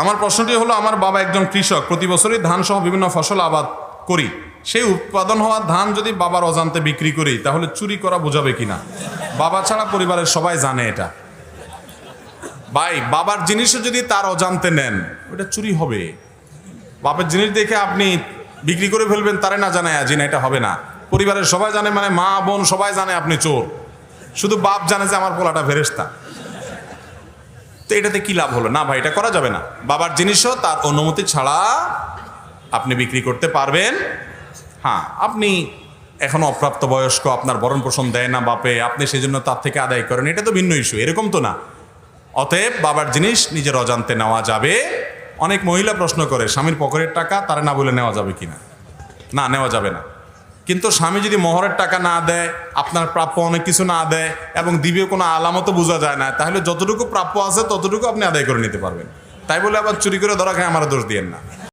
আমার প্রশ্নটি হলো, আমার বাবা একজন কৃষক, প্রতি বছরই ধান সহ বিভিন্ন ফসল আবাদ করি। সেই উৎপাদন হওয়া ধান যদি বাবার অজান্তে বিক্রি করি, তাহলে চুরি করা বোঝাবে কিনা? বাবা ছাড়া পরিবারের সবাই জানে এটা। ভাই, বাবার জিনিসও যদি তার অজান্তে নেন, ওটা চুরি হবে। বাপের জিনিস দেখে আপনি বিক্রি করে ফেলবেন, তারে না জানায় না, এটা হবে না। পরিবারের সবাই জানে, মানে মা বোন সবাই জানে আপনি চোর, শুধু বাপ জানে যে আমার পোলাটা ফেরেশতা। তো এটাতে কি লাভ হলো? না ভাই, এটা করা যাবে না। বাবার জিনিসও তার অনুমতি ছাড়া আপনি বিক্রি করতে পারবেন। হ্যাঁ, আপনি এখনো অপ্রাপ্ত বয়স্ক, আপনার ভরণ পোষণ দেয় না বাপে, আপনি সেই জন্য তার থেকে আদায় করেন, এটা তো ভিন্ন ইস্যু, এরকম তো না। অতএব বাবার জিনিস নিজের অজান্তে নেওয়া যাবে। অনেক মহিলা প্রশ্ন করে, স্বামীর পকেটের টাকা তারা না বলে নেওয়া যাবে কিনা? না, নেওয়া যাবে না। কিন্তু স্বামী যদি মোহরের টাকা না দেয়, আপনার প্রাপ্য অনেক কিছু না দেয়, এবং দিবেও কোনো আলামতও বোঝা যায় না, তাহলে যতটুকু প্রাপ্য আছে ততটুকু আপনি আদায় করে নিতে পারবেন। তাই বলে আবার চুরি করে ধরা খায় আমার দোষ দিয়েন না।